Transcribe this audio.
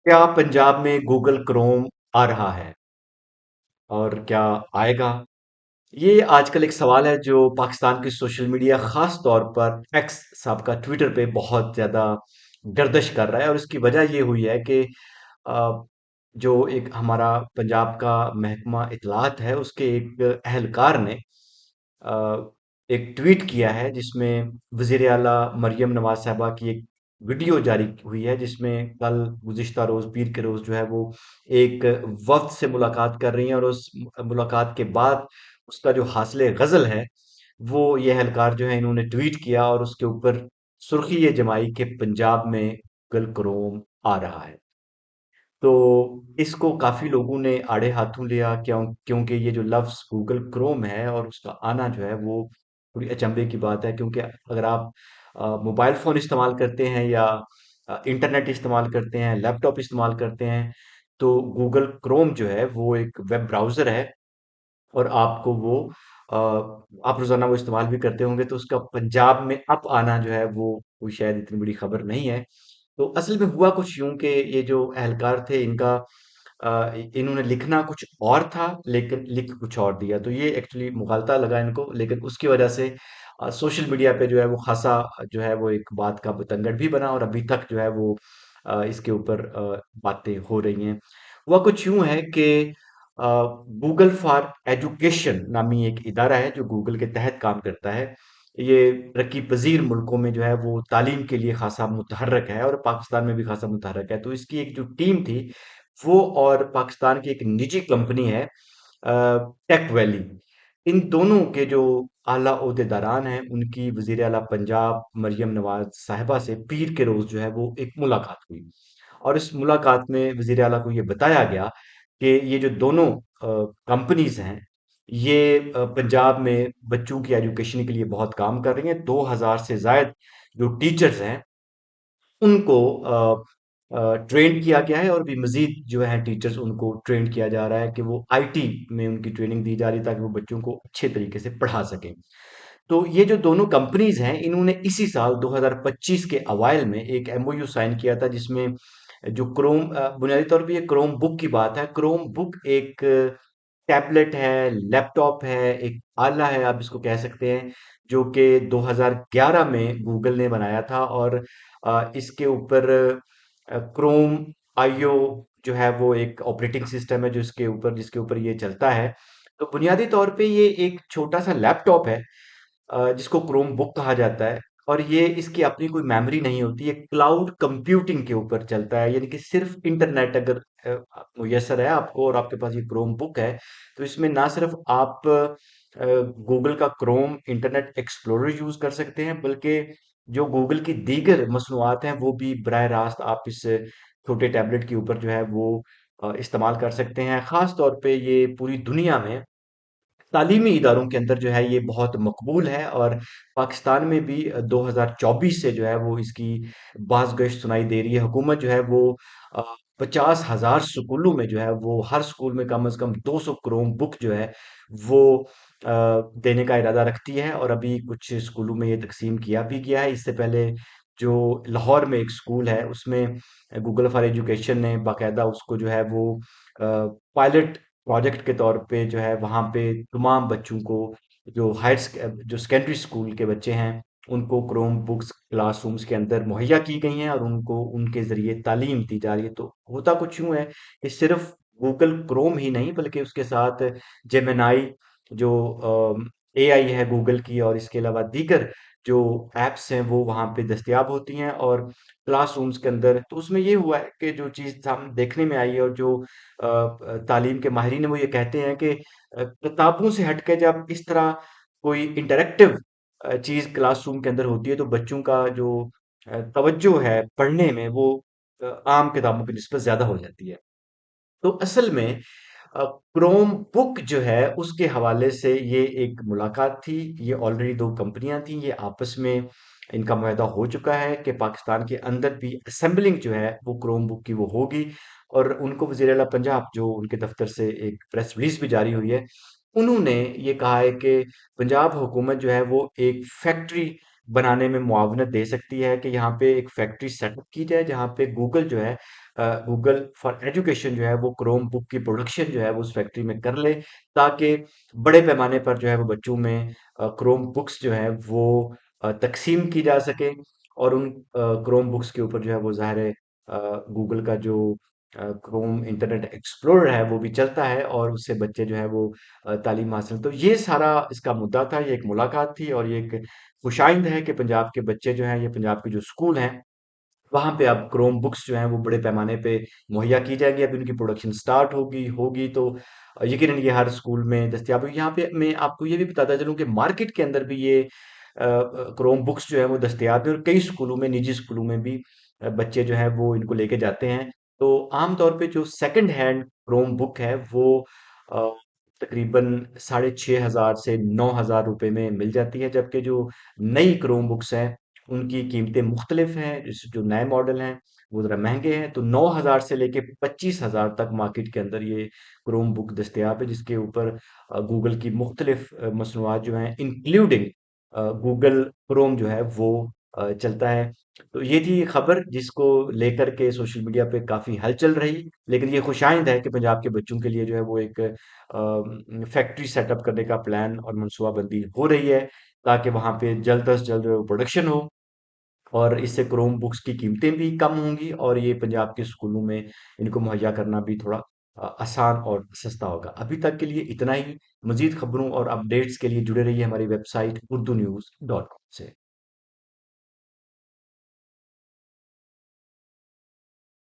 क्या पंजाब में Google Chrome आ रहा है और क्या आएगा? ये आजकल एक सवाल है जो पाकिस्तान की सोशल मीडिया खास तौर पर एक्स साहब का ट्विटर पे बहुत ज्यादा गर्दिश कर रहा है और इसकी वजह ये हुई है कि अ, जो एक हमारा पंजाब का महकमा इत्तलात है उसके एक अहलकार ने अ, एक ट्वीट किया है जिसमें वजीर आला मरियम नवाज साहबा की एक वीडियो जारी हुई है जिसमें कल गुज़िश्ता रोज पीर के रोज जो है वो एक वफ्द से मुलाकात कर रही हैं और उस मुलाकात के बाद उसका जो हासिल गजल है वो ये एहलकार जो है इन्होंने ट्वीट किया और उसके ऊपर सुर्खी ये जमाई कि पंजाब में गूगल क्रोम आ रहा है। तो इसको काफी लोगों ने आड़े हाथों लिया क्योंकि ये जो लफ्ज गूगल क्रोम है और उसका आना जो है वो थोड़ी अचंभे की बात है क्योंकि अगर आप मोबाइल फोन इस्तेमाल करते हैं या इंटरनेट इस्तेमाल करते हैं, लैपटॉप इस्तेमाल करते हैं, तो गूगल क्रोम जो है वो एक वेब ब्राउजर है और आपको वो आप रोजाना वो इस्तेमाल भी करते होंगे, तो उसका पंजाब में अप आना जो है वो कोई शायद इतनी बड़ी खबर नहीं है। तो असल में हुआ कुछ यूं कि ये जो एहलकार थे इनका इन्होंने लिखना कुछ और था लेकिन लिख कुछ और दिया, तो ये एक्चुअली मुगालता लगा इनको, लेकिन उसकी वजह से सोशल मीडिया पे जो है वो खासा जो है वो एक बात का बतंगड़ भी बना और अभी तक जो है वो इसके ऊपर बातें हो रही हैं। वह कुछ यूं है कि गूगल फॉर एजुकेशन नामी एक इदारा है जो गूगल के तहत काम करता है। ये तरक्की पजीर मुल्कों में जो है वो तालीम के लिए खासा मुतहर्रक है और पाकिस्तान में भी खासा मुतहर्रक है। तो इसकी एक जो टीम थी वो और पाकिस्तान की एक निजी कंपनी है टेक वैली, इन दोनों के जो आला ओहदेदारान हैं उनकी वजीर आला पंजाब मरियम नवाज साहिबा से पीर के रोज जो है वो एक मुलाकात हुई और इस मुलाकात में वजीर आला को ये बताया गया कि ये जो दोनों कंपनीज हैं ये पंजाब में बच्चों की एजुकेशन के लिए बहुत काम कर रही हैं। 2000 से जायद जो टीचर्स हैं उनको ट्रेन किया गया है और भी मजीद जो है टीचर्स उनको ट्रेन किया जा रहा है कि वो आईटी में उनकी ट्रेनिंग दी जा रही है ताकि वो बच्चों को अच्छे तरीके से पढ़ा सकें। तो ये जो दोनों कंपनीज हैं इन्होंने इसी साल 2025 के अवाइल में एक एमओयू साइन किया था जिसमें जो क्रोम बुनियादी तौर पे ये क्रोम बुक की बात है। क्रोम बुक एक टैबलेट है, लैपटॉप है, एक आला है आप इसको कह सकते हैं, जो कि 2011 में गूगल ने बनाया था और इसके ऊपर क्रोम आईओ जो है वो एक ऑपरेटिंग सिस्टम है जो इसके ऊपर जिसके ऊपर ये चलता है। तो बुनियादी तौर पे ये एक छोटा सा लैपटॉप है जिसको क्रोम बुक कहा जाता है और ये इसकी अपनी कोई मेमोरी नहीं होती, ये क्लाउड कंप्यूटिंग के ऊपर चलता है, यानी कि सिर्फ इंटरनेट अगर मुयसर है आपको और आपके पास ये क्रोम बुक है तो इसमें ना सिर्फ आप गूगल का क्रोम इंटरनेट एक्सप्लोरर यूज कर सकते हैं बल्कि जो गूगल की दीगर मसनूआत हैं वो भी बराह रास्त आप इस छोटे टैबलेट के ऊपर जो है वो इस्तेमाल कर सकते हैं। खास तौर पे ये पूरी दुनिया में तालीमी इदारों के अंदर जो है ये बहुत मकबूल है और पाकिस्तान में भी 2024 से जो है वो इसकी बाज़ गश्त सुनाई दे रही है। हुकूमत जो है वो 50,000 स्कूलों में जो है वो हर स्कूल में कम से कम 200 क्रोम बुक जो है वो देने का इरादा रखती है और अभी कुछ स्कूलों में ये तकसीम किया भी गया है। इससे पहले जो लाहौर में एक स्कूल है उसमें गूगल फॉर एजुकेशन ने बाकायदा उसको जो है वो पायलट प्रोजेक्ट के तौर पे जो है वहाँ पे तमाम बच्चों को जो सेकेंडरी स्कूल के बच्चे हैं उनको क्रोम बुक्स क्लासरूम्स के अंदर मुहैया की गई हैं और उनको उनके ज़रिए तालीम दी जा रही है। तो होता कुछ यूँ है कि सिर्फ गूगल क्रोम ही नहीं बल्कि उसके साथ जेमिनाई जो एआई है गूगल की और इसके अलावा दीगर जो एप्स हैं वो वहाँ पे दस्तयाब होती हैं और क्लासरूम्स के अंदर तो उसमें ये हुआ है कि जो चीज़ सामने देखने में आई है और जो तालीम के माहिरीन हैं वो ये कहते हैं कि किताबों से हट के जब इस तरह कोई इंटरैक्टिव चीज़ क्लासरूम के अंदर होती है तो बच्चों का जो तवज्जो है पढ़ने में वो आम किताबों की निस्बत ज़्यादा हो जाती है। तो असल में क्रोम बुक जो है उसके हवाले से ये एक मुलाकात थी। ये ऑलरेडी 2 कंपनियाँ थी, ये आपस में इनका मुआहदा हो चुका है कि पाकिस्तान के अंदर भी असेंबलिंग जो है वो क्रोम बुक की वो होगी और उनको वज़ीर आला पंजाब जो उनके दफ्तर से एक प्रेस रिलीज़ भी जारी हुई है, उन्होंने ये कहा है कि पंजाब हुकूमत जो है वो एक फैक्ट्री बनाने में मुआवनत दे सकती है कि यहाँ पे एक फैक्ट्री सेटअप की जाए जहाँ पे गूगल जो है गूगल फॉर एजुकेशन जो है वो क्रोम बुक की प्रोडक्शन जो है वो उस फैक्ट्री में कर ले, ताकि बड़े पैमाने पर जो है वो बच्चों में क्रोम बुक्स जो है वो तकसीम की जा सके। और उन क्रोम बुक्स के ऊपर जो है वो ज़ाहिर है गूगल का जो क्रोम इंटरनेट एक्सप्लोरर है वो भी चलता है, और उससे बच्चे जो है वो तालीम हासिल। तो ये सारा इसका मुद्दा था, ये एक मुलाकात थी, और ये एक खुशाइंद है कि पंजाब के बच्चे जो हैं, ये पंजाब के जो स्कूल हैं, वहाँ पे अब क्रोम बुक्स जो हैं वो बड़े पैमाने पे मुहैया की जाएँगी। अभी उनकी प्रोडक्शन स्टार्ट होगी होगी तो यकीनन ये हर स्कूल में दस्तयाब होगी। यहाँ पे मैं आपको ये भी बताता चलूँ कि मार्केट के अंदर भी ये क्रोम बुक्स जो है वो दस्तयाब है, और कई स्कूलों में, निजी स्कूलों में भी बच्चे जो हैं वो इनको लेके जाते हैं। तो आम तौर पे जो सेकंड हैंड क्रोम बुक है वो अ, तकरीबन 6,500 से 9,000 रुपए में मिल जाती है, जबकि जो नई क्रोम बुक्स हैं उनकी कीमतें मुख्तलिफ हैं। जो नए मॉडल हैं वो ज़रा महंगे हैं, तो 9,000 से लेके 25,000 तक मार्केट के अंदर ये क्रोम बुक दस्तयाब है, जिसके ऊपर गूगल की मुख्तलिफ मसनूआत जो हैं इंक्लूडिंग गूगल क्रोम जो है वो चलता है। तो ये थी खबर जिसको लेकर के सोशल मीडिया पे काफ़ी हलचल रही, लेकिन ये खुशाइंद है कि पंजाब के बच्चों के लिए जो है वो एक फैक्ट्री सेटअप करने का प्लान और मनसूबाबंदी हो रही है, ताकि वहाँ पे जल्द अज़ जल्द प्रोडक्शन हो, और इससे क्रोम बुक्स की कीमतें भी कम होंगी, और ये पंजाब के स्कूलों में इनको मुहैया करना भी थोड़ा आसान और सस्ता होगा। अभी तक के लिए इतना ही। मज़ीद खबरों और अपडेट्स के लिए जुड़े रहिए हमारी वेबसाइट urdunews.com से।